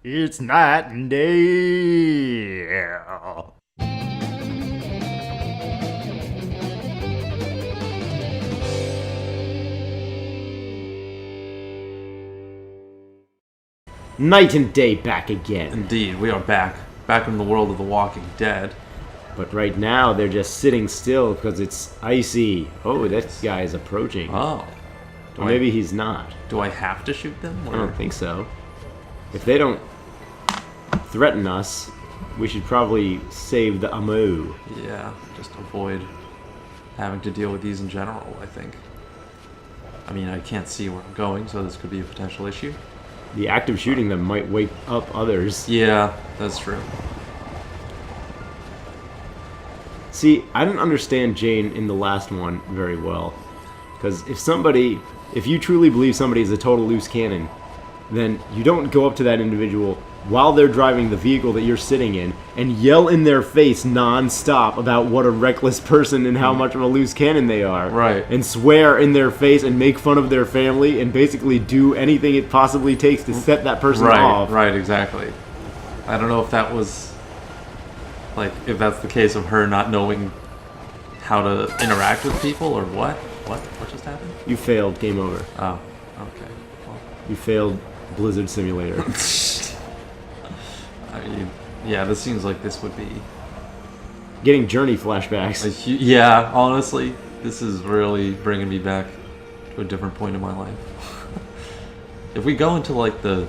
It's night and day. Night and day back again. Indeed, we are back. Back in the world of The Walking Dead. But right now, they're just sitting still because it's icy. Oh, that guy is approaching. Oh. Or maybe he's not. Do I have to shoot them? I don't think so. If they don't threaten us, we should probably save the Amu. Yeah, just avoid having to deal with these in general, I think. I mean, I can't see where I'm going, so this could be a potential issue. The act of shooting them might wake up others. Yeah, that's true. See, I didn't understand Jane in the last one very well. Because if you truly believe somebody is a total loose cannon, then you don't go up to that individual while they're driving the vehicle that you're sitting in and yell in their face non-stop about what a reckless person and how much of a loose cannon they are. Right. And swear in their face and make fun of their family and basically do anything it possibly takes to set that person off. Right, exactly. I don't know if that was, like, if that's the case of her not knowing how to interact with people or what? What just happened? You failed. Game over. Oh, okay. Well. You failed Blizzard Simulator. I mean, yeah, this seems like this would be... Getting Journey flashbacks. Yeah, honestly, this is really bringing me back to a different point in my life. If we go into, like, the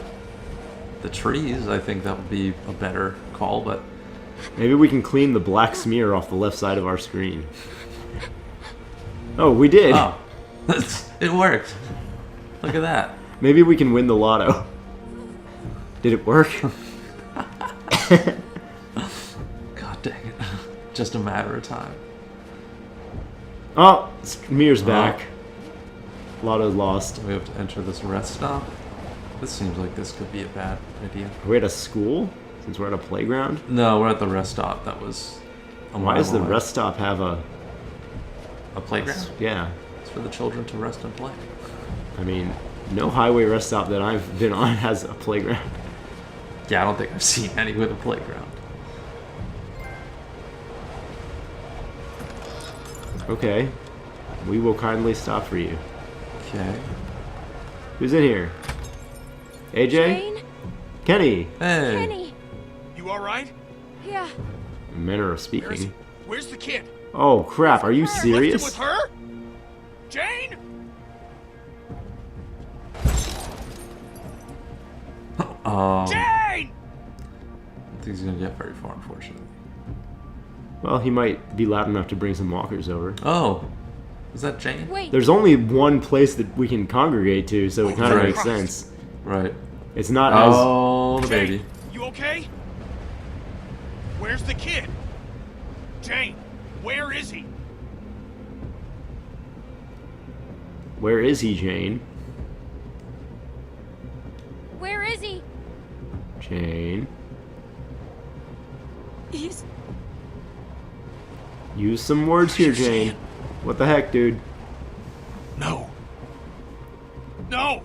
trees, I think that would be a better call, but... Maybe we can clean the black smear off the left side of our screen. Oh, we did! Oh, it worked. Look at that. Maybe we can win the lotto. Did it work? God dang it. Just a matter of time. Oh, Smear's back. Lotto lost. We have to enter this rest stop. This seems like this could be a bad idea. Are we at a school? Since we're at a playground? No, we're at the rest stop. That was a Why does the mile away. rest stop have a playground? Yeah. It's for the children to rest and play. I mean, no highway rest stop that I've been on has a playground. Yeah, I don't think I've seen any with a playground. Okay. We will kindly stop for you. Okay. Who's in here? AJ? Jane? Kenny? Hey. Kenny? You alright? Yeah. Manner of speaking. Where's the kid? Oh crap, are you Left him serious? with her? Jane? I Jane! don't think he's gonna get very far, unfortunately. Well, he might be loud enough to bring some walkers over. Oh, is that Jane? Wait. There's only one place that we can congregate to, so it kind of Right. makes sense. Right. It's not Oh, the Jane, baby. you okay? Where's the kid? Jane, where is he? Where is he, Jane? Where is he? Jane? He's... Use some words here, you Jane. saying? What the heck, dude? No. No!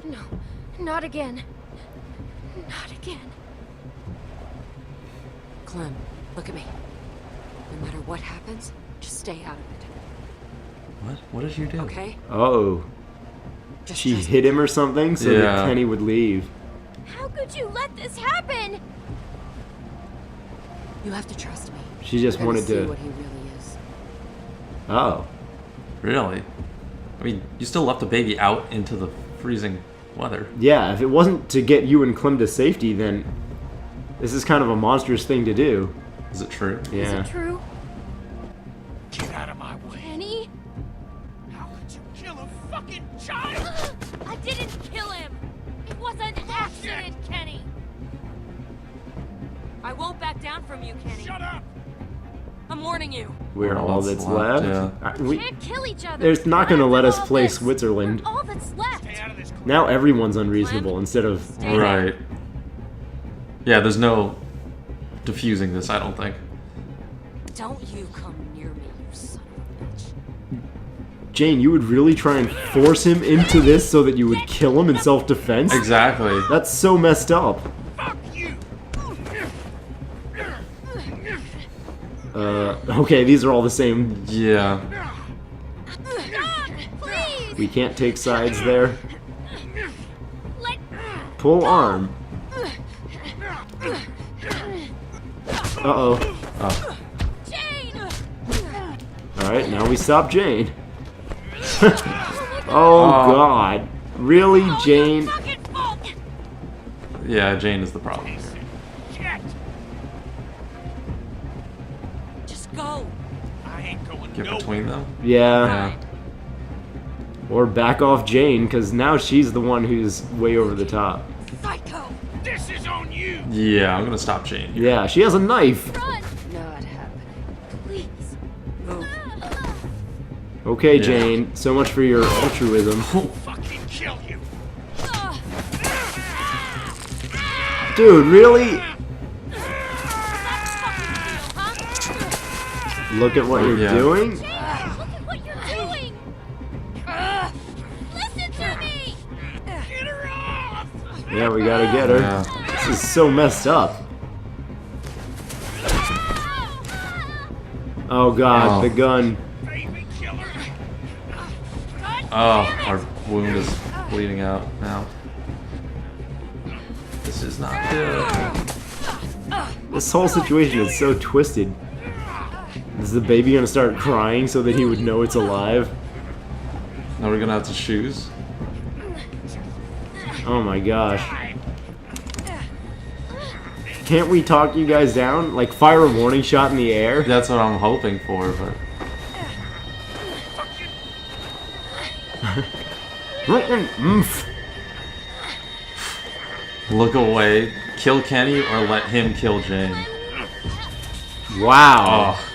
No. Not again. Not again. Clem, look at me. No matter what happens, just stay out of it, What? What did you do? okay? Oh, Just she trust hit him or something so Yeah. that Kenny would leave. How could you let this happen? me. You have to trust me. She just You're gonna wanted see to... what he really is. Oh. Really? I mean, you still left the baby out into the freezing weather. Yeah, if it wasn't to get you and Clem to safety, then this is kind of a monstrous thing to do. Is it true? Is Yeah. it true? Get out of my way. Kenny? How could you kill a fucking child? I didn't kill him! It was an accident, Kenny! I won't back down from you, Kenny. Shut up! I'm warning you. We're Well, all that's that's left, left. yeah. We can't kill each other. There's not gonna let us All play this. Switzerland. We're all that's left. Stay out of this. Now everyone's unreasonable instead of... Stay there. Right. Yeah, there's no diffusing this, I don't think. Don't you come near me, you son of a bitch. Jane, you would really try and force him into this so that you would kill him in self-defense? Exactly. That's so messed up. Fuck you! Okay, these are all the same. Yeah. Stop! Please! We can't take sides there. Let Pull arm. Uh-oh. Oh. Jane! Alright, now we stop Jane. Oh, God. Really, Jane? Fucking fault! Yeah, Jane is the problem here. Shit! Just go. I ain't going Get nowhere. between them? Yeah. Yeah. Or back off Jane, because now she's the one who's way over the top. Psycho. This is on you! Yeah, I'm gonna stop Jane here. Yeah, she has a knife. Run! Not happening. Please! Move. Okay, Yeah. Jane, so much for your altruism. Fucking kill you! Dude, really? Look at what you're Yeah. doing? Look at what you're doing! Listen to me! Get her off! Yeah, we gotta get her. Yeah. This is so messed up. Oh God, Oh. the gun. Baby killer! Oh, our wound is bleeding out now. This is not good. This whole situation is so twisted. Is the baby gonna start crying so that he would know it's alive? Now we're gonna have to choose. Oh my gosh. Can't we talk you guys down? Like fire a warning shot in the air? That's what I'm hoping for, but Oomph. look away. Kill Kenny or let him kill Jane. Wow. Oh,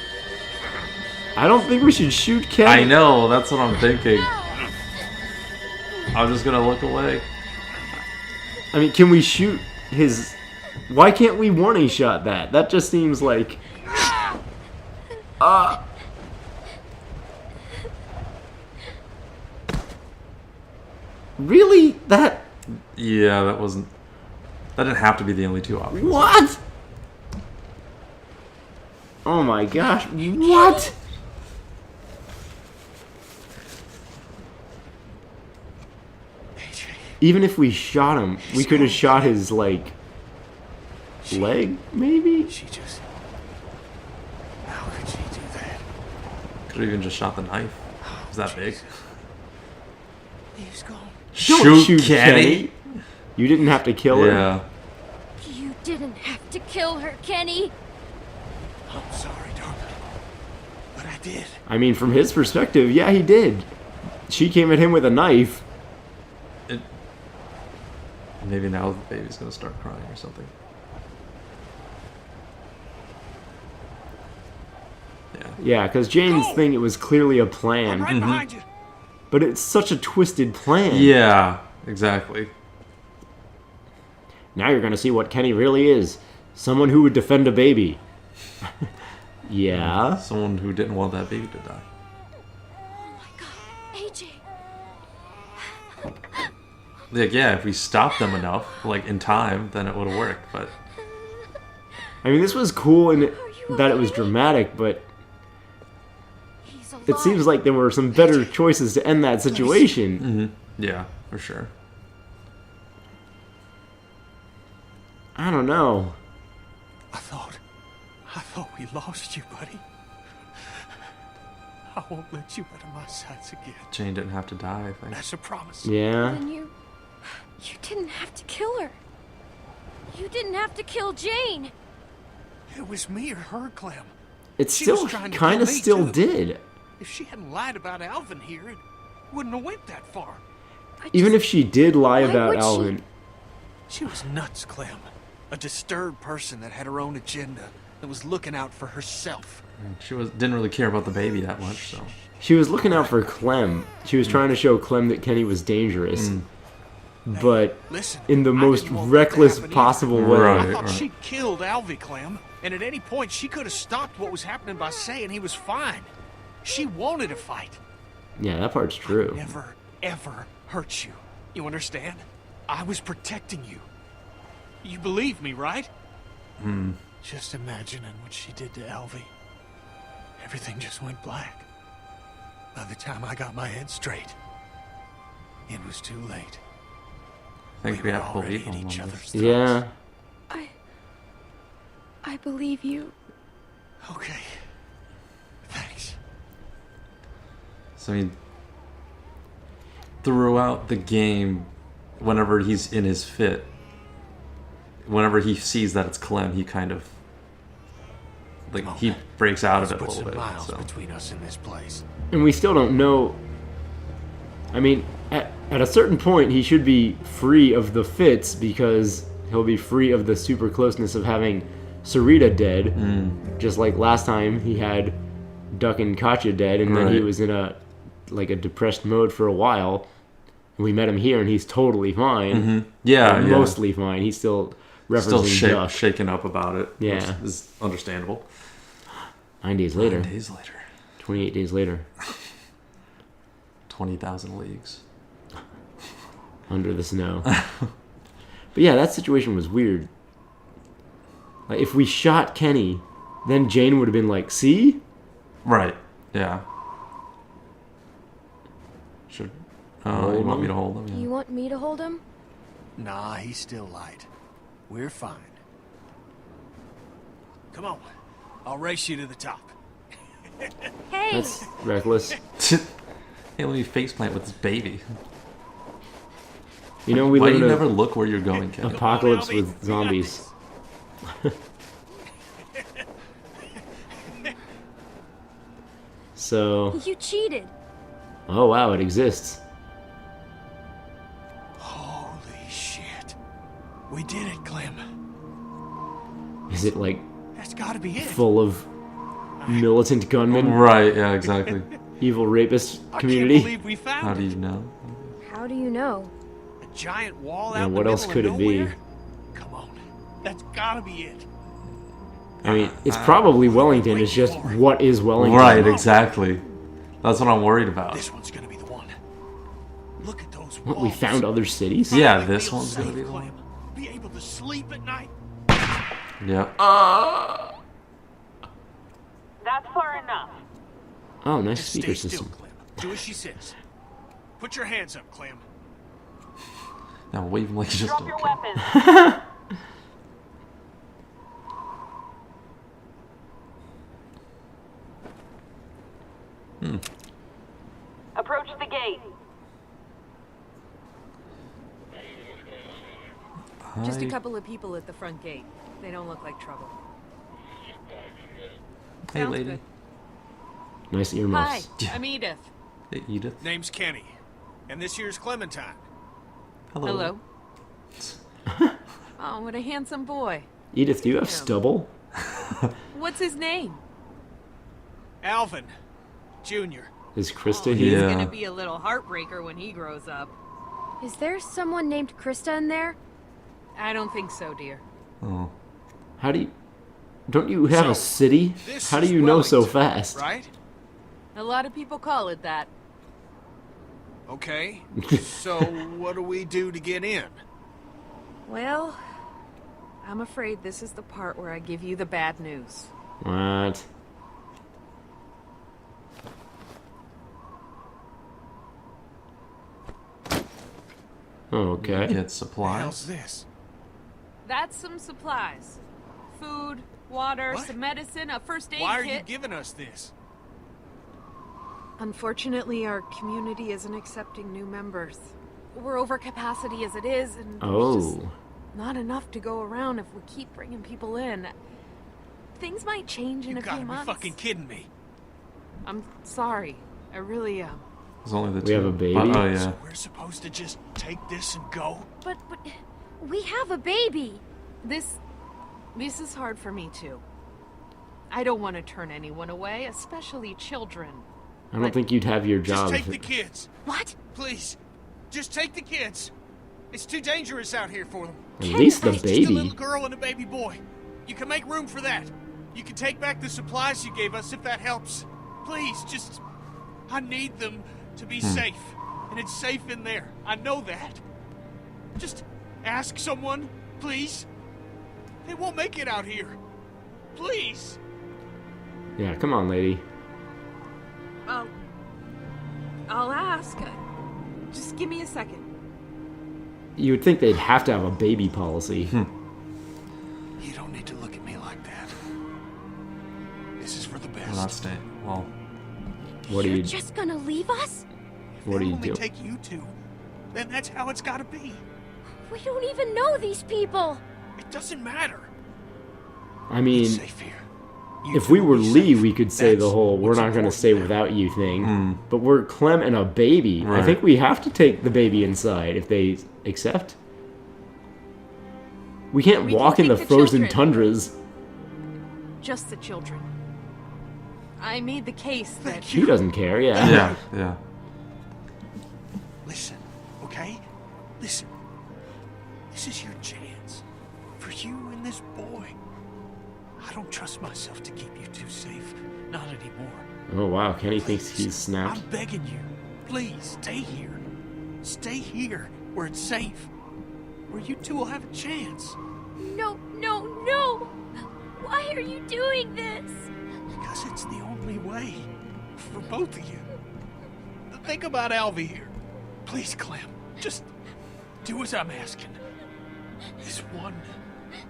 I don't think we should shoot Kenny. I know. That's what I'm thinking. I'm just gonna look away. I mean, can we shoot his... Why can't we warning shot that? That just seems like... Really? That... Yeah, that wasn't. That didn't have to be the only two options. What? Oh my gosh. What? Even if we shot him, we could have shot his, like... leg, maybe? She just... How could she do that? Could have even just shot the knife. Is that big? He's gone. Don't shoot Kenny. You didn't have to kill her. Yeah. You didn't have to kill her, Kenny! I'm sorry, darling. But I did. I mean, from his perspective, yeah, he did. She came at him with a knife. Maybe now the baby's gonna start crying or something. Yeah. Yeah, because Jane's Go! thing, it was clearly a I'm plan. right behind you. But it's such a twisted plan. Yeah, exactly. Now you're gonna see what Kenny really is. Someone who would defend a baby. Yeah. Someone who didn't want that baby to die. AJ! Like, yeah, if we stopped them enough, like in time, then it would have worked. But I mean, this was cool in that it was dramatic, but He's alive. it seems like there were some better choices to end that situation. yeah, for sure. I don't know. I thought we lost you, buddy. I won't let you out of my sights again. Jane didn't have to die, I think. That's a promise. Yeah. And you didn't have to kill her. You didn't have to kill Jane. It was me or her, Clem. It She still was trying to kind of kill me, still too. did. If she hadn't lied about Alvin here, it wouldn't have went that far. Even if she did lie Why about would she? Alvin. She was nuts, Clem. A disturbed person that had her own agenda, that was looking out for herself. She didn't really care about the baby that much, so. She was looking out for Clem. She was trying to show Clem that Kenny was dangerous. But Listen, in the I most didn't want that to reckless happen either. possible way. Right. I thought she killed Alvy, Clem, and at any point she could have stopped what was happening by saying he was fine. She wanted a fight. Yeah, that part's I true. never, ever hurt you. You understand? I was protecting you. You believe me, right? Just imagining what she did to Elvie. Everything just went black. By the time I got my head straight, it was too late. I think we were have to already believe at him each on other's this. throats. Yeah. I believe you. Okay. Thanks. So, I mean, throughout the game, whenever he's in his fit, whenever he sees that it's Clem, he kind of, like, Come on, he man. breaks out of Let's it a put little some bit. miles So. between us in this place. And we still don't know. I mean, at a certain point, he should be free of the fits because he'll be free of the super closeness of having Sarita dead. Just like last time he had Duck and Katya dead, and then he Right. was in a depressed mode for a while. We met him here, and he's totally fine. Yeah, Or yeah. mostly fine. He's still Still referencing Duck. shaken up about it. Yeah. Which is understandable. 9 days later. 9 days later. 28 days later. 20,000 leagues. Under the snow. But yeah, that situation was weird. Like, if we shot Kenny, then Jane would have been like, see? Right. Yeah. Should. Oh, you Hold want me him? to hold him? Yeah. You want me to hold him? Nah, he's still light. We're fine. Come on. I'll race you to the top. Hey! That's reckless. Hey, let me faceplant with this baby. You know, we Why live do you in never an look where you're going, Ken? apocalypse Come on, Albie. with We got zombies. So, You cheated. oh wow, it exists. Holy shit. We did it, Clem. Is it like That's gotta be it. full of militant gunmen, Right, yeah, exactly. evil rapist I can't community? believe we found How do it. you know? How do you know? A giant wall Yeah, out in what the else middle could of it be? nowhere? Come on. That's gotta be it. I mean, it's probably Wellington. It's just what is Wellington? Right, exactly. That's what I'm worried about. This one's gonna be the one. Look at those What, walls. we found other cities? Yeah, Finally this feel one's gonna safe, be the one. Clem. Be able to sleep at night. Yeah. That's far enough. Oh, nice Just speaker stay still, system. Clem. Do as she says. Put your hands up, Clem. Now wave him like you just Drop don't your care. weapons. Approach the gate. Just a Hi. couple of people at the front gate. They don't look like trouble. Hey, Sounds lady. good. Nice Hi, earmuffs. I'm Edith. Hey, Edith. Name's Kenny. And this here's Clementine. Hello. Hello. Oh, what a handsome boy. Edith, do you have stubble? What's his name? Alvin. Jr. Is Krista Oh, he's here? Yeah. gonna be a little heartbreaker when he grows up. Is there someone named Krista in there? I don't think so, dear. Oh. How do you... Don't you have So, a city? This How do is you know so Wellington, fast? Right? A lot of people call it that. Okay. So what do we do to get in? Well, I'm afraid this is the part where I give you the bad news. What? Okay. Get How's supplies. this? That's some supplies. Food, water, What? some medicine, a first aid Why are kit. you giving us this? Unfortunately, our community isn't accepting new members. We're over capacity as it is, and there's just Oh. not enough to go around if we keep bringing people in. Things might change in You a gotta few be months. fucking kidding me. I'm sorry. I really am. There's only the We two. have a baby? Oh, yeah. So we're supposed to just take this and go? But we have a baby. This is hard for me too. I don't want to turn anyone away, especially children. I don't think you'd have your Just job. take if the it- kids. What? Please. Just take the kids. It's too dangerous out here for them. At least the It's just a little baby. girl and a baby boy. You can make room for that. You can take back the supplies you gave us if that helps. Please, just... I need them to be safe. And it's safe in there. I know that. Just ask someone, please. They won't make it out here. Please. Yeah, come on, lady. I'll ask. Just give me a second. You would think they'd have to have a baby policy. You don't need to look at me like that. This is for the best. We're not staying. Well, What do You're you? just gonna leave us? What do They'll you only do? take you two. Then that's how it's gotta be. We don't even know these people. It doesn't matter. I mean, It's safe here. You if two we will were be Lee, safe. we could say the That's whole "we're what's not going to important stay now. without you" thing. But we're Clem and a baby. I Right. think we have to take the baby inside if they accept. We can't We can walk in the take the frozen children. tundras. Just the children. I made the case that Thank He you. doesn't care. Yeah. yeah. Listen, okay? Listen. This is your chance. For you and this boy. I don't trust myself to keep you two safe. Not anymore. Oh wow, Kenny thinks he's Please, snapped. I'm begging you. Please, stay here. Stay here, where it's safe. Where you two will have a chance. No, no, no! Why are you doing this? Because it's the only way. For both of you. Think about Alvy here. Please, Clem. Just do as I'm asking. This one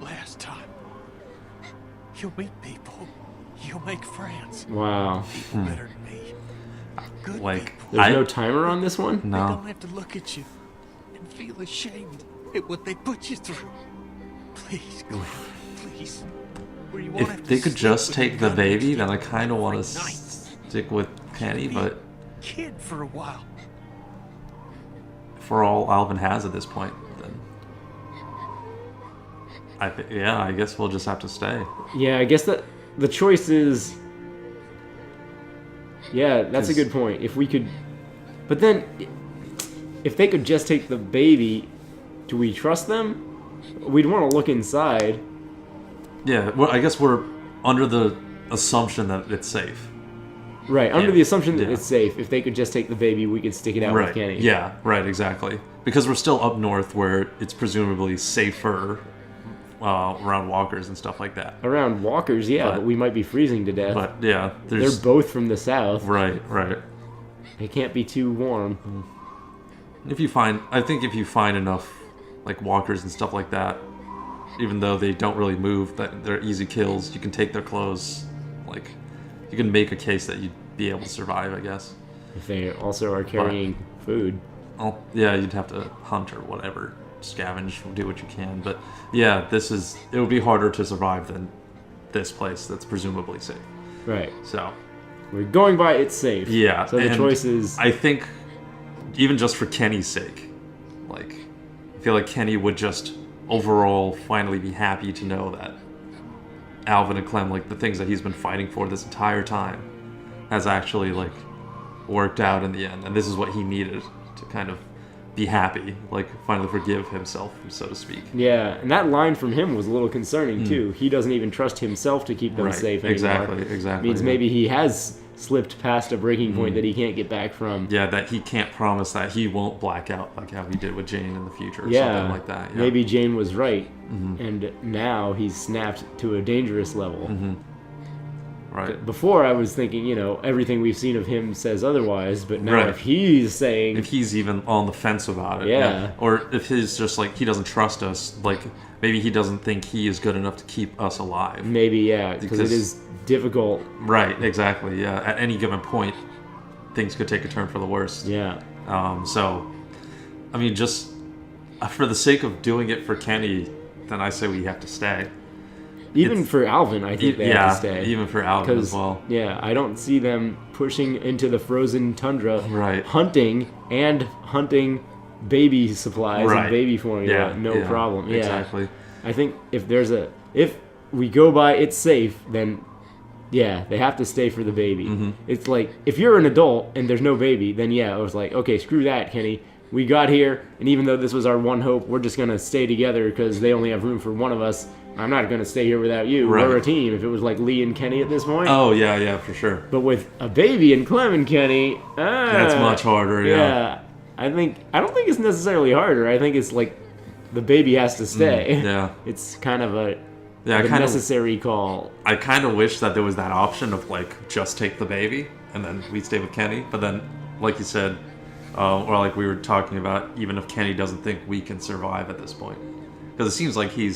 last time. You'll meet people. You'll make friends. Wow. People better than me. Good Like, people. There's no timer on this one. They no. don't have to look at you and feel ashamed at what they put you through. Please, Clem. Please. Where you won't have If to they could sleep just with take your the gun next baby, to then you I kind of want every to night. stick with Kenny, Be a but kid for a while. for all Alvin has at this point, then I guess we'll just have to stay. Yeah, I guess that the choice is. Yeah, that's a 'Cause- good point. If we could, but then, if they could just take the baby, do we trust them? We'd want to look inside. Yeah, well, I guess we're under the assumption that it's safe. Right, under Yeah, the assumption that yeah. it's safe. If they could just take the baby, we could stick it out Right. with Kenny. Yeah, right, exactly. Because we're still up north where it's presumably safer around walkers and stuff like that. Around walkers, yeah, But- but we might be freezing to death. But yeah, They're there's both from the south. right. They can't be too warm. I think if you find enough like walkers and stuff like that, even though they don't really move, that they're easy kills, you can take their clothes. Like, you can make a case that you'd be able to survive, I guess. If they also are carrying food. Oh, yeah, you'd have to hunt or whatever, scavenge, do what you can. But yeah, it would be harder to survive than this place that's presumably safe. Right. So We're going by it's safe. yeah, So the and choice is. I think even just for Kenny's sake, like, I feel like Kenny would just overall finally be happy to know that Alvin and Clem, like the things that he's been fighting for this entire time, has actually like worked out in the end, and this is what he needed to kind of be happy, like finally forgive himself, so to speak. Yeah, and that line from him was a little concerning too. He doesn't even trust himself to keep them Right, safe anymore. exactly. Means yeah. maybe he has slipped past a breaking point that he can't get back from. Yeah, that he can't promise that he won't black out like how he did with Jane in the future or Yeah, something like that. Yeah. maybe Jane was right, and now he's snapped to a dangerous level. right. Before I was thinking, everything we've seen of him says otherwise, but now Right. if he's saying, If he's even on the fence about it. Yeah. Or if he's just like, he doesn't trust us, like maybe he doesn't think he is good enough to keep us alive. maybe, yeah, because it Because- is difficult. Right, exactly, yeah. At any given point, things could take a turn for the worst. Yeah. So, I mean, just for the sake of doing it for Kenny, then I say we have to stay. Even for Alvin, I think they have to stay. even for Alvin as 'Cause, well. yeah, I don't see them pushing into the frozen tundra, Right. hunting baby supplies Right. and baby formula, Yeah, no yeah, problem. Yeah, exactly. I think if we go by it's safe, then yeah, they have to stay for the baby. Mm-hmm. It's like if you're an adult and there's no baby, then yeah, I was like, okay, screw that, Kenny. we got here, and even though this was our one hope, we're just gonna stay together because they only have room for one of us. I'm not gonna stay here without you. Right. We're a team. If it was like Lee and Kenny at this point. Oh yeah, for sure. But with a baby and Clem and Kenny, That's much harder. Yeah. I don't think it's necessarily harder. I think it's like the baby has to stay. Yeah. It's kind of a Yeah. a necessary call. I kind of wish that there was that option of like just take the baby and then we stay with Kenny. But then, like you said, or like we were talking about, even if Kenny doesn't think we can survive at this point, because it seems like he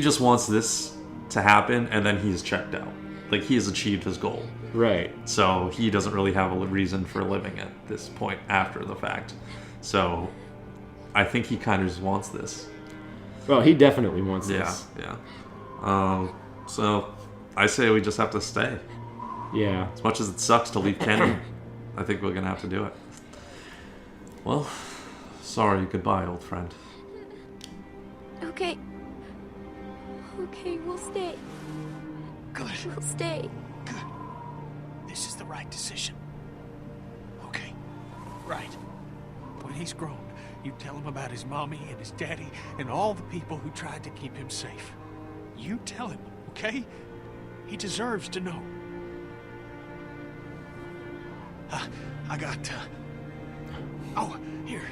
just wants this to happen and then he's checked out. Like he has achieved his goal. Right. So he doesn't really have a reason for living at this point after the fact. So I think he kind of just wants this. Well, he definitely wants this. Yeah. So I say we just have to stay. Yeah. As much as it sucks to leave Kenny, I think we're gonna have to do it. Well, sorry, goodbye, old friend. Okay. Okay, we'll stay. Good. We'll stay. Good. This is the right decision. Okay. Right. When he's grown, you tell him about his mommy and his daddy and all the people who tried to keep him safe. You tell him, okay? He deserves to know. I got, oh, here.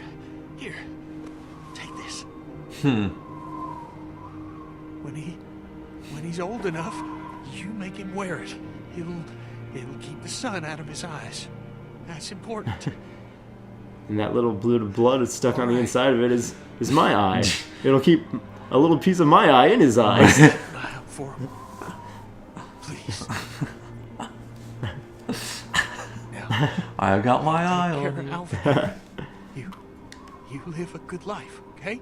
Take this. When he's old enough, you make him wear it. It'll keep the sun out of his eyes. That's important. And that little bit of blood that's stuck on the Alright. inside of it is my eye. It'll keep a little piece of my eye in his eyes. Keep an eye out for him. Please. Now, I got my eye take care on of you. Alvin. You live a good life, okay?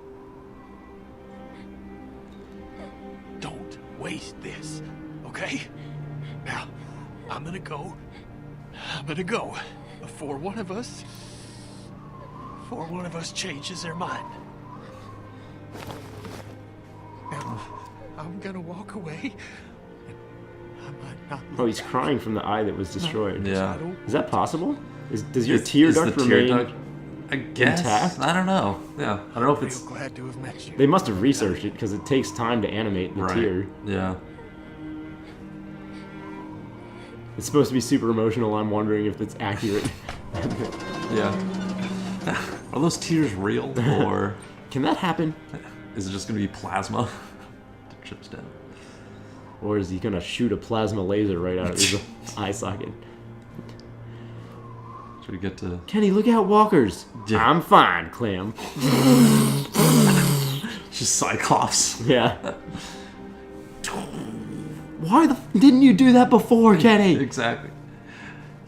Don't waste this, okay? Now, I'm gonna go before one of us changes their mind. Now, I'm gonna walk away. And I might not. Oh, he's crying from the eye that was destroyed. Yeah. Is that possible? Does your tear Is duct the tear remain? duct, I guess. intact? I don't know. Yeah. I don't know if Real it's glad to have met you. They must have researched it because it takes time to animate the right. tear. Yeah. It's supposed to be super emotional. I'm wondering if it's accurate. Yeah. Are those tears real, or Can that happen? is it just gonna be plasma? Chips down. Or is he gonna shoot a plasma laser right out of his eye socket? Should we get to? Kenny, look out, walkers. Yeah. I'm fine, Clem. Just Cyclops. Yeah. Why didn't you do that before, Kenny? Exactly.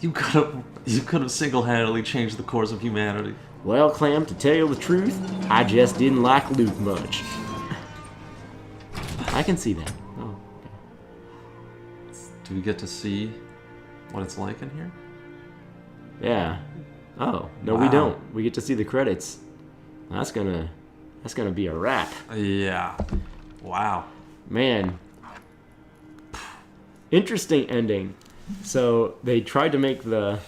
You could have single-handedly changed the course of humanity. Well, Clem, to tell you the truth, I just didn't like Luke much. I can see that. Oh, Do we get to see what it's like in here? yeah. Oh, no, we Wow. don't. We get to see the credits. That's gonna be a wrap. Yeah. Wow. Man. Interesting ending. So they tried to make the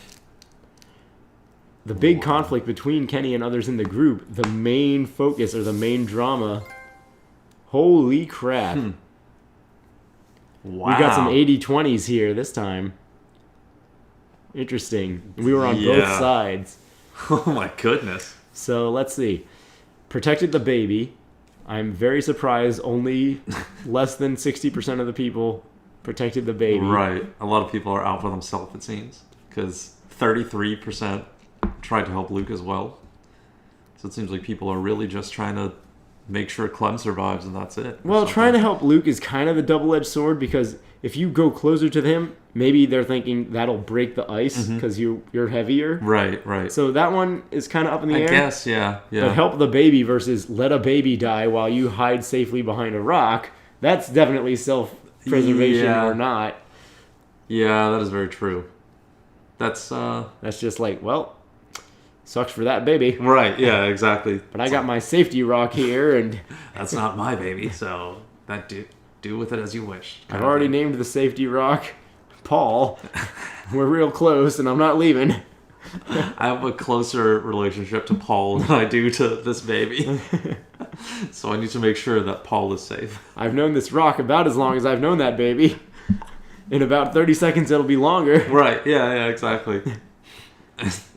big conflict between Kenny and others in the group the main focus or the main drama. Holy crap. Wow. We got some 80-20s here this time. Interesting. We were on both Yeah. sides. Oh my goodness. So let's see. Protected the baby. I'm very surprised only less than 60% of the people protected the baby. Right. A lot of people are out for themselves, it seems, because 33% tried to help Luke as well. So it seems like people are really just trying to make sure Clem survives, and that's it. Well, trying to help Luke is kind of a double-edged sword because if you go closer to him, maybe they're thinking that'll break the ice because you're heavier. Right, right. So that one is kind of up in the I air. guess, yeah, yeah. But help the baby versus let a baby die while you hide safely behind a rock, that's definitely self-preservation Yeah. or not. Yeah, that is very true. That's, That's just like, well, sucks for that baby. right, yeah, exactly. But I got my safety rock here, and That's not my baby, so that do with it as you wish. I've already named the safety rock Paul. We're real close, and I'm not leaving. I have a closer relationship to Paul than I do to this baby. So I need to make sure that Paul is safe. I've known this rock about as long as I've known that baby. In about 30 seconds, it'll be longer. Right, yeah, exactly.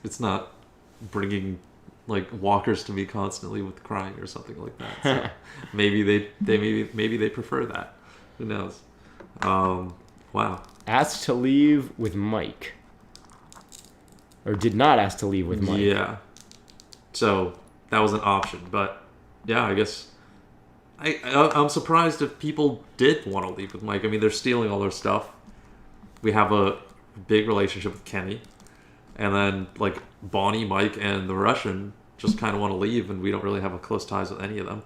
It's not bringing, like, walkers to me constantly with crying or something like that. So maybe they prefer that. Who knows? Wow. Asked to leave with Mike. Or did not ask to leave with Mike. Yeah. So that was an option, but yeah, I guess I'm surprised if people did want to leave with Mike. I mean, they're stealing all their stuff. We have a big relationship with Kenny, and then like Bonnie, Mike, and the Russian just kind of want to leave, and we don't really have a close ties with any of them.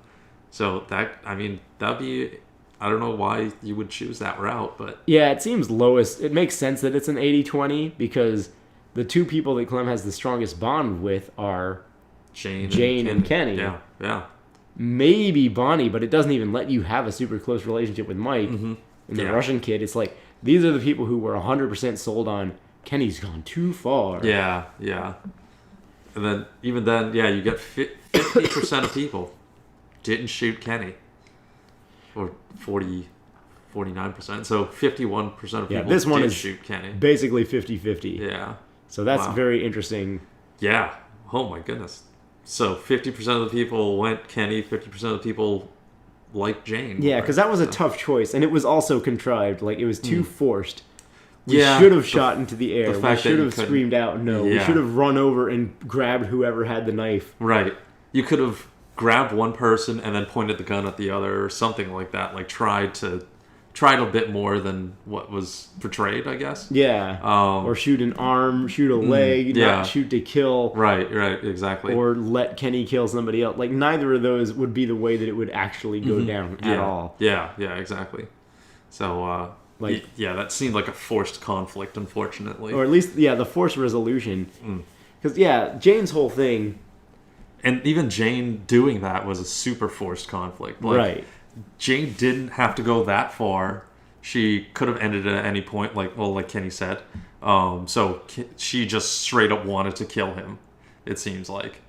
So that'd be. I don't know why you would choose that route, but Yeah, it seems lowest. It makes sense that it's an 80-20 because the two people that Clem has the strongest bond with are Jane and Kenny. Yeah. Maybe Bonnie, but it doesn't even let you have a super close relationship with Mike. And the Yeah. Russian kid, it's like, these are the people who were 100% sold on Kenny's gone too far. Yeah. And then, even then, yeah, you get 50% of people didn't shoot Kenny. Or 49%. So 51% of people this one did is shoot Kenny. Basically 50-50. Yeah. So that's Wow. very interesting. Yeah. Oh my goodness. So 50% of the people went Kenny, 50% of the people liked Jane. Yeah, because that was a tough choice. And it was also contrived. Like, it was too forced. We Yeah, should have shot into the air. the We fact that should you have couldn't- screamed out no. We Yeah. should have run over and grabbed whoever had the knife. Right. You could have grabbed one person and then pointed the gun at the other or something like that. Like tried a bit more than what was portrayed, I guess. Yeah. Or shoot an arm, shoot a leg, yeah. not shoot to kill. Right, exactly. Or let Kenny kill somebody else. Like, neither of those would be the way that it would actually go down at all. Yeah, exactly. So, that seemed like a forced conflict, unfortunately. Or at least, the forced resolution. Because, Jane's whole thing... And even Jane doing that was a super forced conflict. Like, right. Jane didn't have to go that far. She could have ended it at any point, like Kenny said. So she just straight up wanted to kill him, it seems like.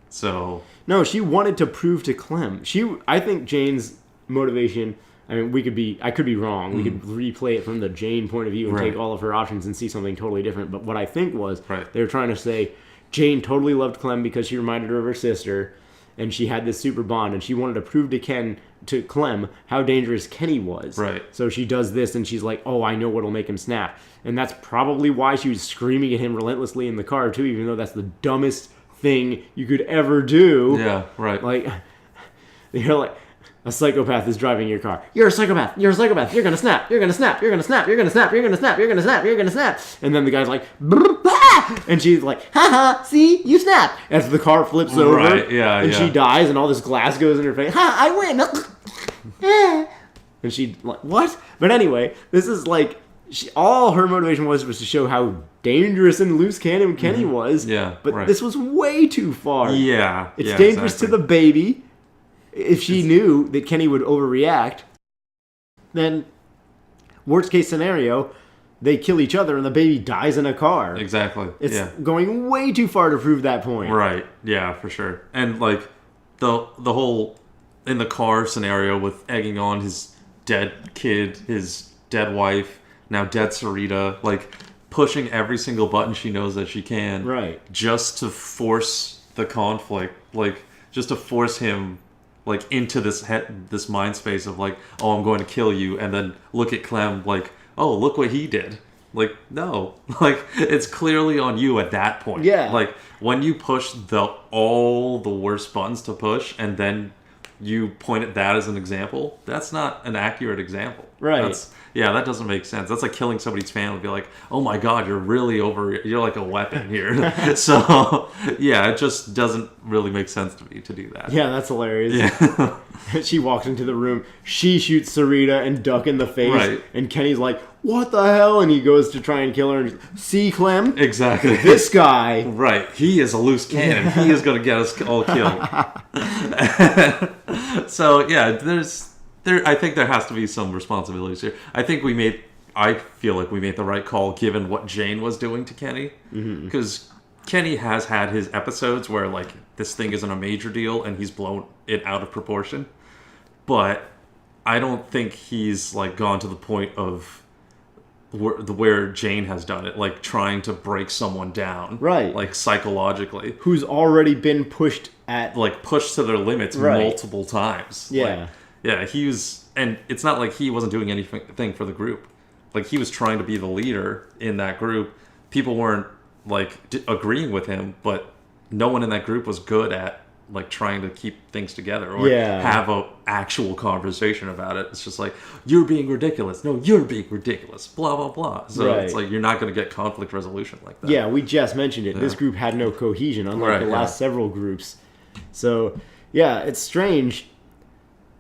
So... No, she wanted to prove to Clem. I think Jane's motivation... I mean, I could be wrong. We could replay it from the Jane point of view and Right. take all of her options and see something totally different. But what I think was, Right. they were trying to say, Jane totally loved Clem because she reminded her of her sister, and she had this super bond, and she wanted to prove to Clem how dangerous Kenny was. Right. So she does this, and she's like, oh, I know what'll make him snap. And that's probably why she was screaming at him relentlessly in the car, too, even though that's the dumbest thing you could ever do. Yeah, right. Like, you're like, a psychopath is driving your car. You're a psychopath. You're a psychopath. You're gonna snap. You're gonna snap. You're gonna snap. You're gonna snap. You're gonna snap. You're gonna snap. You're gonna snap. And then the guy's like, ah! And she's like, haha, see, you snap. As the car flips over, Right, yeah, and yeah. she dies, and all this glass goes in her face. Ha, I win. And she like, what? But anyway, this is like, all her motivation was to show how dangerous and loose cannon Kenny was. Yeah, but right. this was way too far. Yeah. It's yeah, dangerous exactly. to the baby. If she knew that Kenny would overreact, then worst case scenario, they kill each other and the baby dies in a car. Exactly. It's yeah. going way too far to prove that point. Right. Yeah, for sure. And like the whole in the car scenario with egging on his dead kid, his dead wife, now dead Sarita, like pushing every single button she knows that she can. Right. Just to force the conflict, like just to force him like into this mind space of like, oh, I'm going to kill you, and then look at Clem like, oh, look what he did. Like, no, like it's clearly on you at that point. Yeah. Like when you push all the worst buttons to push, and then you point at that as an example, that's not an accurate example. Right. That doesn't make sense. That's like killing somebody's family. Be like, oh my god, you're like a weapon here. So, yeah, it just doesn't really make sense to me to do that. Yeah, that's hilarious. Yeah. She walks into the room, she shoots Sarita and Duck in the face, Right. and Kenny's like, what the hell? And he goes to try and kill her, and see, Clem? Exactly. This guy. Right. He is a loose cannon. He is going to get us all killed. So, yeah, I think there has to be some responsibilities here. I feel like we made the right call given what Jane was doing to Kenny. Because Kenny has had his episodes where like this thing isn't a major deal and he's blown it out of proportion, but I don't think he's like gone to the point of where Jane has done it, like trying to break someone down, Right. Like psychologically, Who's already been pushed at... like pushed to their limits Right. multiple times. Yeah. Like, yeah, he was, and it's not like he wasn't doing anything for the group. Like he was trying to be the leader in that group. People weren't like agreeing with him, but no one in that group was good at like trying to keep things together or Yeah. have a actual conversation about it. It's just like, you're being ridiculous. No, you're being ridiculous. Blah, blah, blah. So it's Right. like, you're not going to get conflict resolution like that. Yeah, we just mentioned it. This group had no cohesion, unlike Right, the yeah. last several groups. So, yeah, it's strange.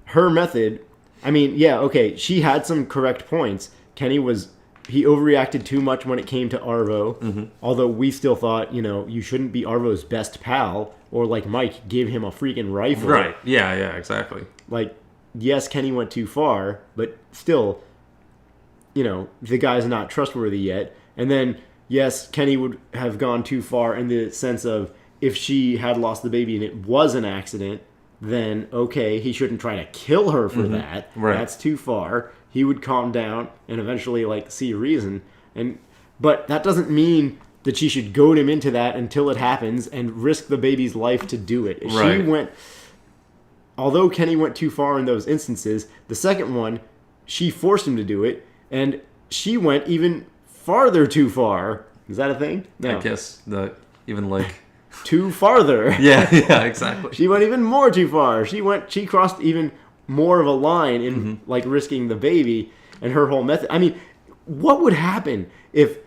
Her method, I mean, yeah, okay, she had some correct points. Kenny he overreacted too much when it came to Arvo. Mm-hmm. Although we still thought, you shouldn't be Arvo's best pal, or like Mike, give him a freaking rifle. Right. Yeah, exactly. Like, yes, Kenny went too far, but still, the guy's not trustworthy yet. And then, yes, Kenny would have gone too far in the sense of if she had lost the baby and it was an accident, then okay, he shouldn't try to kill her for that. Right. That's too far. He would calm down and eventually see a reason. But that doesn't mean that she should goad him into that until it happens and risk the baby's life to do it. If Right. although Kenny went too far in those instances, the second one, she forced him to do it, and she went even farther too far. Is that a thing? No. I guess even like... Too farther. yeah, exactly. She went even more too far. She crossed even more of a line in risking the baby and her whole method. I mean, what would happen if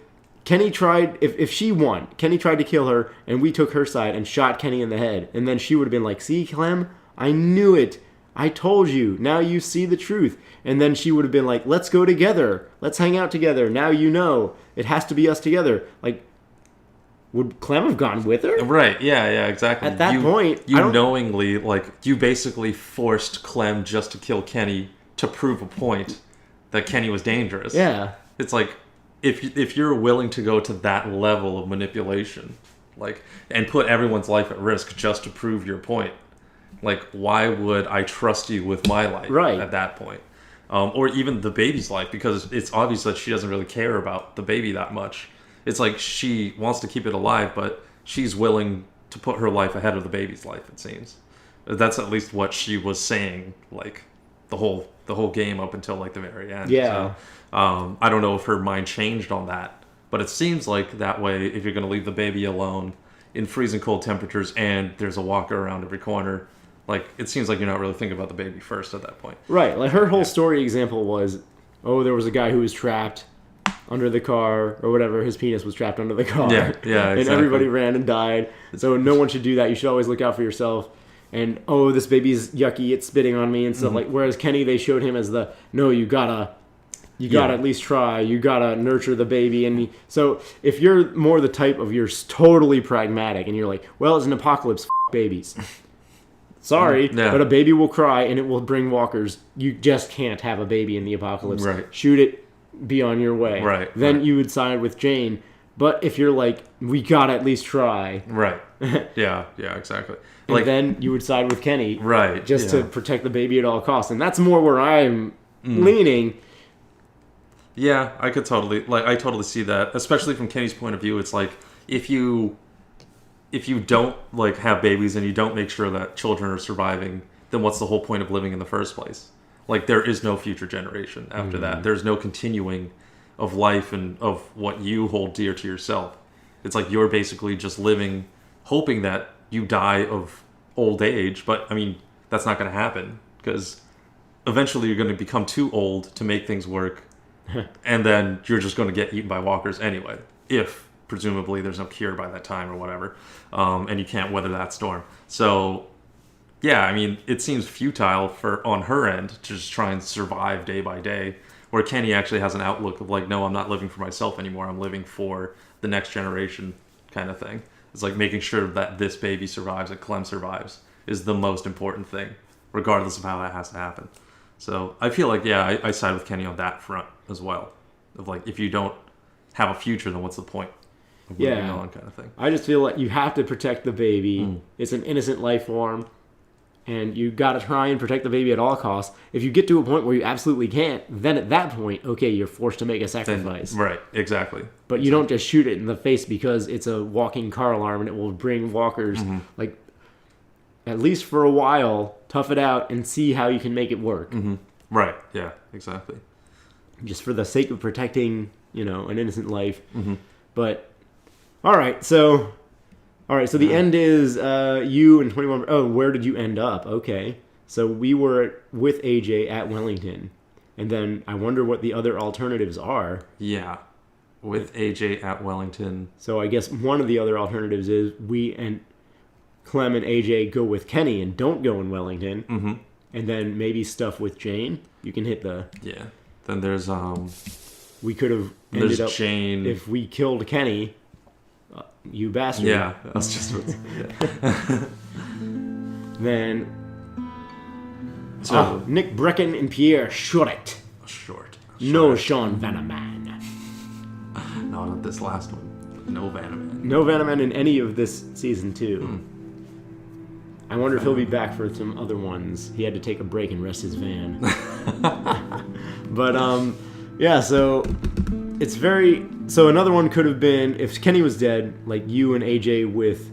Kenny tried, if she won, Kenny tried to kill her and we took her side and shot Kenny in the head, and then she would have been like, see, Clem, I knew it. I told you. Now you see the truth. And then she would have been like, let's go together. Let's hang out together. Now you know. It has to be us together. Like, would Clem have gone with her? Right, yeah, exactly. At that point, I you don't- knowingly, like, you basically forced Clem just to kill Kenny to prove a point that Kenny was dangerous. Yeah. It's like, if you're willing to go to that level of manipulation, like, and put everyone's life at risk just to prove your point, like, why would I trust you with my life Right. at that point? Or even the baby's life, because it's obvious that she doesn't really care about the baby that much. It's like she wants to keep it alive, but she's willing to put her life ahead of the baby's life, it seems. That's at least what she was saying, like, the whole game up until, like, the very end. Yeah. So, I don't know if her mind changed on that, but it seems like that way, if you're going to leave the baby alone in freezing cold temperatures and there's a walker around every corner, like, it seems like you're not really thinking about the baby first at that point. Right. Like, her whole story example was, there was a guy who was trapped under the car or whatever. His penis was trapped under the car. Yeah, exactly. And everybody ran and died. So no one should do that. You should always look out for yourself. And, this baby's yucky. It's spitting on me and stuff. Like, whereas Kenny, they showed him as no, you gotta at least try. You gotta nurture the baby. And so if you're more the type of you're totally pragmatic and you're like, well, it's an apocalypse, babies. Sorry, Yeah. but a baby will cry and it will bring walkers. You just can't have a baby in the apocalypse. Right. Shoot it, be on your way. Right, Then right. you would side with Jane. But if you're like, we gotta at least try, Right. Yeah, exactly. and Like, then you would side with Kenny. right. Just yeah. to protect the baby at all costs. And that's more where I'm leaning. Yeah, I totally see that, especially from Kenny's point of view. It's like, if you don't, like, have babies and you don't make sure that children are surviving, then what's the whole point of living in the first place? Like, there is no future generation after that. There's no continuing of life and of what you hold dear to yourself. It's like you're basically just living, hoping that you die of old age, but, I mean, that's not going to happen, because eventually you're going to become too old to make things work, and then you're just going to get eaten by walkers anyway, if presumably there's no cure by that time or whatever, and you can't weather that storm. So, yeah, I mean, it seems futile on her end to just try and survive day by day, where Kenny actually has an outlook of like, no, I'm not living for myself anymore, I'm living for the next generation kind of thing. It's like making sure that this baby survives, that Clem survives, is the most important thing, regardless of how that has to happen. So I feel like, yeah, I side with Kenny on that front as well. Of like, if you don't have a future, then what's the point moving Yeah. on kind of thing. I just feel like you have to protect the baby. It's an innocent life form, and you got to try and protect the baby at all costs. If you get to a point where you absolutely can't, then at that point, okay, you're forced to make a sacrifice. Right, exactly. But you don't just shoot it in the face because it's a walking car alarm and it will bring walkers. Like, at least for a while, tough it out and see how you can make it work. Right, yeah, exactly. Just for the sake of protecting, an innocent life. But, all right, so the end is you and 21. Oh, where did you end up? Okay. So we were with AJ at Wellington. And then I wonder what the other alternatives are. Yeah, with AJ at Wellington. So I guess one of the other alternatives is we and Clem and AJ go with Kenny and don't go in Wellington. Mm-hmm. And then maybe stuff with Jane. You can hit the... Yeah. Then there's We could have ended up... Jane. If we killed Kenny, you bastard. Yeah, that's just what... Yeah. Then... So, Nick Brecken and Pierre Short. short. No Sean Vanaman. Not at this last one. No Vanaman. No Vanaman in any of this season 2. I wonder if he'll be back for some other ones. He had to take a break and rest his van. But, yeah, so it's very... So another one could have been, if Kenny was dead, like you and AJ with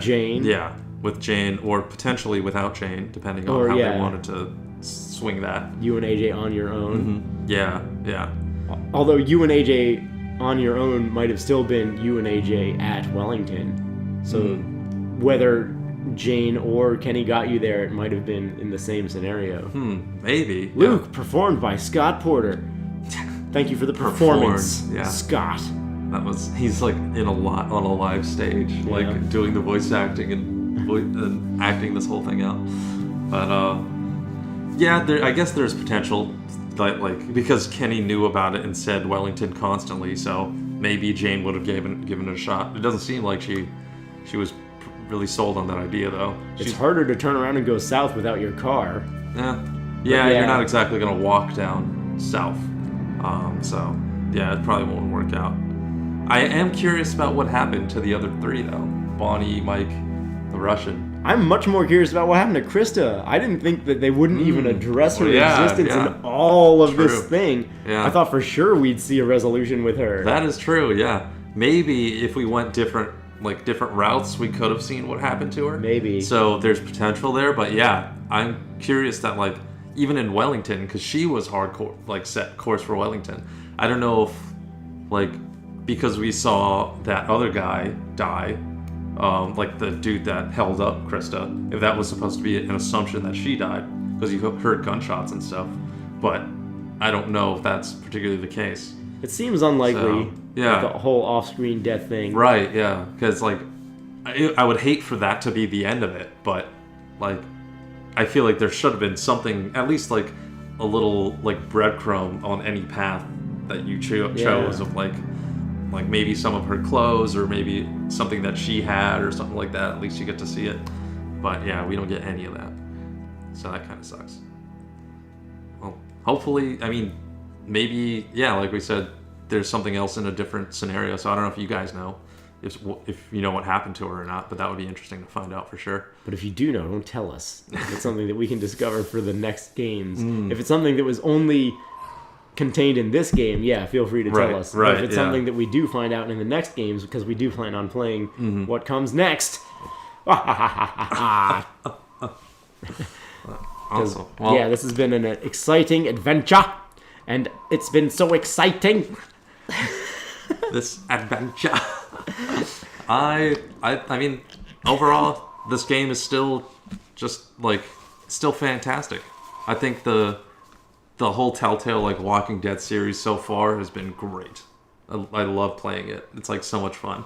Jane. Yeah, with Jane, or potentially without Jane, depending on how they wanted to swing that. You and AJ on your own. Yeah, yeah. Although you and AJ on your own might have still been you and AJ at Wellington. So whether Jane or Kenny got you there, it might have been in the same scenario. Maybe. Luke, performed by Scott Porter. Thank you for the performance, Scott. That was, he's like on a live stage, like doing the voice acting and acting this whole thing out. But I guess there's potential, like because Kenny knew about it and said Wellington constantly, so maybe Jane would have given it a shot. It doesn't seem like she was really sold on that idea though. It's harder to turn around and go south without your car. Yeah, you're not exactly gonna walk down south. So yeah, it probably won't work out. I am curious about what happened to the other three though. Bonnie, Mike, the Russian. I'm much more curious about what happened to Krista. I didn't think that they wouldn't even address her existence in all of this thing. Yeah. I thought for sure we'd see a resolution with her. That is true, yeah. Maybe if we went different routes, we could have seen what happened to her. Maybe. So there's potential there, but yeah, I'm curious that like even in Wellington, because she was hardcore, like set course for Wellington. I don't know if like because we saw that other guy die, like the dude that held up Krista, if that was supposed to be an assumption that she died because you heard gunshots and stuff, but I don't know if that's particularly the case. It seems unlikely. So, yeah. The whole off-screen death thing. Right, yeah. Because, like, I would hate for that to be the end of it, but, like, I feel like there should have been something, at least, like, a little, like, breadcrumb on any path that you chose of, like maybe some of her clothes or maybe something that she had or something like that. At least you get to see it. But, yeah, we don't get any of that. So that kind of sucks. Well, hopefully, I mean, maybe, yeah, like we said, there's something else in a different scenario. So I don't know if you guys know if you know what happened to her or not, but that would be interesting to find out for sure. But if you do know, don't tell us. If it's something that we can discover for the next games. If it's something that was only contained in this game, yeah, feel free to tell us. Right, but if it's something that we do find out in the next games, because we do plan on playing what comes next. Awesome. Well, yeah, this has been an exciting adventure. And it's been so exciting. This adventure. I mean, overall, this game is still still fantastic. I think the whole Telltale like Walking Dead series so far has been great. I love playing it. It's like so much fun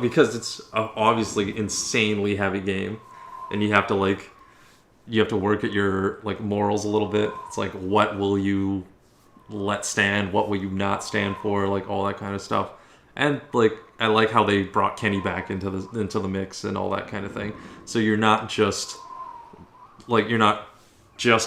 because it's obviously insanely heavy game, and you have to work at your like morals a little bit. It's like, what will you let stand, what will you not stand for, like all that kind of stuff. And like I like how they brought Kenny back into the mix and all that kind of thing. So you're not just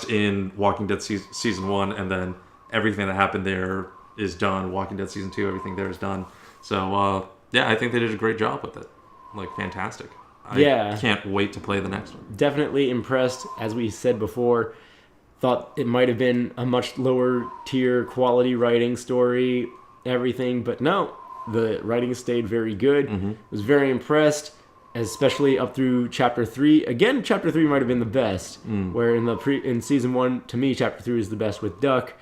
in Walking Dead season 1 and then everything that happened there is done. Walking Dead season 2, everything there is done. So yeah, I think they did a great job with it. Like, fantastic. Yeah. I can't wait to play the next one. Definitely impressed, as we said before. Thought it might have been a much lower tier quality writing story, everything, but no, the writing stayed very good. Was very impressed, especially up through chapter 3. Again, chapter 3 might have been the best, where in season 1, to me, chapter 3 is the best with Duck,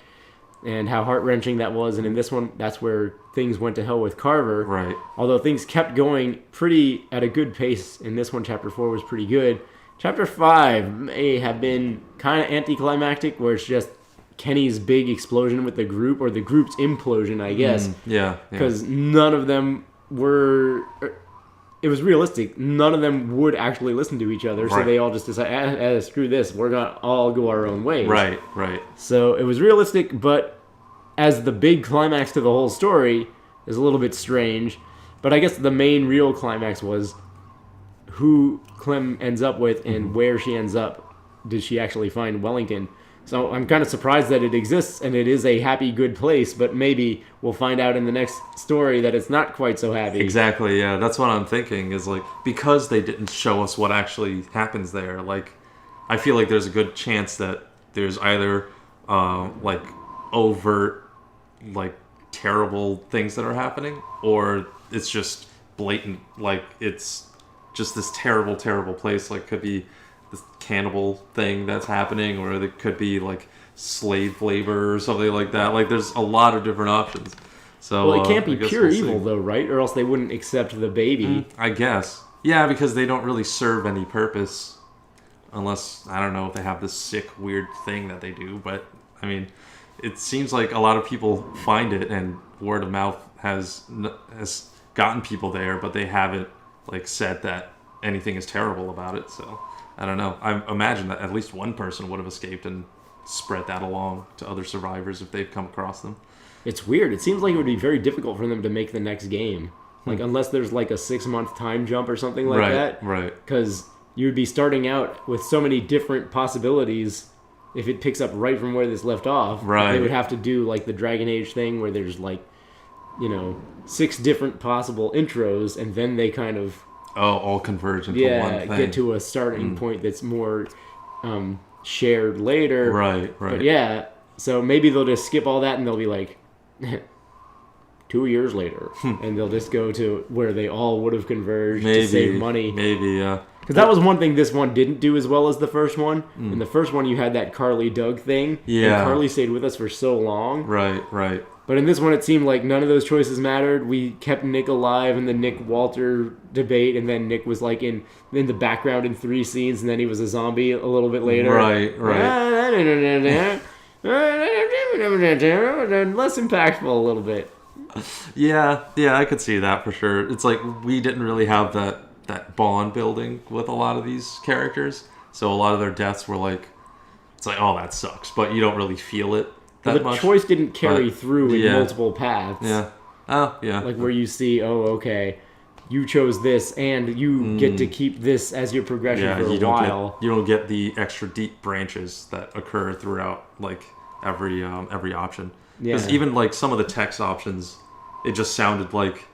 and how heart-wrenching that was. And in this one, that's where things went to hell with Carver. Right. Although things kept going pretty at a good pace. In this one, chapter 4 was pretty good. Chapter 5 may have been kind of anticlimactic, where it's just Kenny's big explosion with the group, or the group's implosion, I guess. Yeah. Because none of them were... It was realistic. None of them would actually listen to each other, so Right. they all just decided, screw this, we're going to all go our own ways. Right. So it was realistic, but as the big climax to the whole story is a little bit strange. But I guess the main real climax was who Clem ends up with and where she ends up. Did she actually find Wellington? So I'm kind of surprised that it exists and it is a happy, good place, but maybe we'll find out in the next story that it's not quite so happy. Exactly, yeah. That's what I'm thinking, is like, because they didn't show us what actually happens there, like, I feel like there's a good chance that there's either, like, overt, like, terrible things that are happening, or it's just blatant, like, it's just this terrible, terrible place. Like, could be this cannibal thing that's happening, or it could be, like, slave labor or something like that. Like, there's a lot of different options. So, Well, it can't be I guess pure we'll see. evil, though, right? Or else they wouldn't accept the baby. I guess. Yeah, because they don't really serve any purpose. Unless, I don't know if they have this sick, weird thing that they do. But, I mean, it seems like a lot of people find it, and word of mouth has gotten people there, but they haven't, like, said that anything is terrible about it. So, I don't know. I imagine that at least one person would have escaped and spread that along to other survivors if they've come across them. It's weird. It seems like it would be very difficult for them to make the next game. Like, unless there's, like, a 6-month time jump or something like that. Right. Because you would be starting out with so many different possibilities if it picks up right from where this left off. Right. They would have to do, like, the Dragon Age thing where there's, like, 6 different possible intros, and then they kind of... all converge into one thing. get to a starting point that's more shared later. Right. But yeah, so maybe they'll just skip all that and they'll be like 2 years later, and they'll just go to where they all would have converged to save money. Maybe, yeah. Because that was one thing this one didn't do as well as the first one. In the first one, you had that Carly Doug thing. Yeah. And Carly stayed with us for so long. Right. But in this one, it seemed like none of those choices mattered. We kept Nick alive in the Nick Walter debate, and then Nick was like in the background in 3 scenes, and then he was a zombie a little bit later. Right. Less impactful a little bit. Yeah, I could see that for sure. It's like we didn't really have that bond building with a lot of these characters, so a lot of their deaths were like, it's like, oh, that sucks, but you don't really feel it that The much. choice didn't carry But, through in yeah. multiple paths. Yeah. Oh, yeah. Like where you see, okay, you chose this, and you get to keep this as your progression for a while. You don't get the extra deep branches that occur throughout like every option. Because Yeah. even like some of the text options, it just sounded like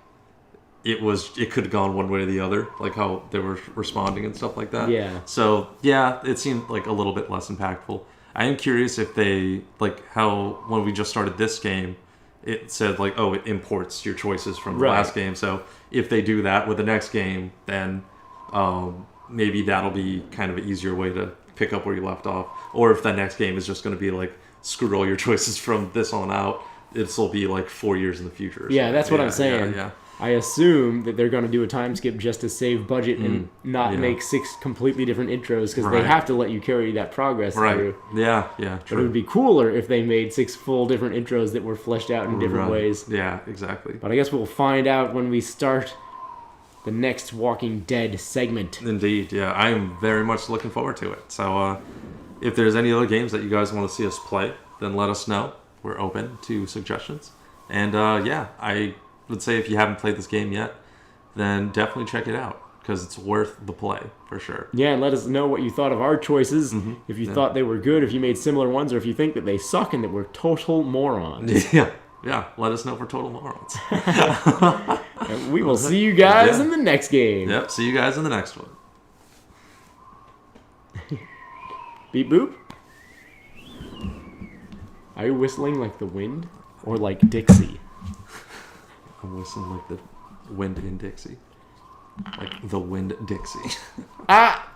it could have gone one way or the other, like how they were responding and stuff like that. Yeah. So yeah, it seemed like a little bit less impactful. I am curious if they, like how when we just started this game, it said like, oh, it imports your choices from the Right. last game. So if they do that with the next game, then maybe that'll be kind of an easier way to pick up where you left off. Or if the next game is just going to be like, screw all your choices from this on out, this will be like 4 years in the future. or Yeah, something. that's what I'm saying. Yeah. I assume that they're going to do a time skip just to save budget and not yeah. make 6 completely different intros, because they Right. have to let you carry that progress Right. through. Yeah, But it true. would be cooler if they made 6 full different intros that were fleshed out in different Right. ways. Yeah, exactly. But I guess we'll find out when we start the next Walking Dead segment. Indeed, yeah. I am very much looking forward to it. So if there's any other games that you guys want to see us play, then let us know. We're open to suggestions. And yeah, I would say if you haven't played this game yet, then definitely check it out, because it's worth the play for sure. Yeah, and let us know what you thought of our choices. If you thought they were good, if you made similar ones, or if you think that they suck and that we're total morons. Yeah, Yeah, let us know for total morons. And we will see you guys Yeah. in the next game. Yep, see you guys in the next one. Beep boop. Are you whistling like the wind? Or like Dixie? I'm whistling like the wind in Dixie. Like the wind Dixie. Ah!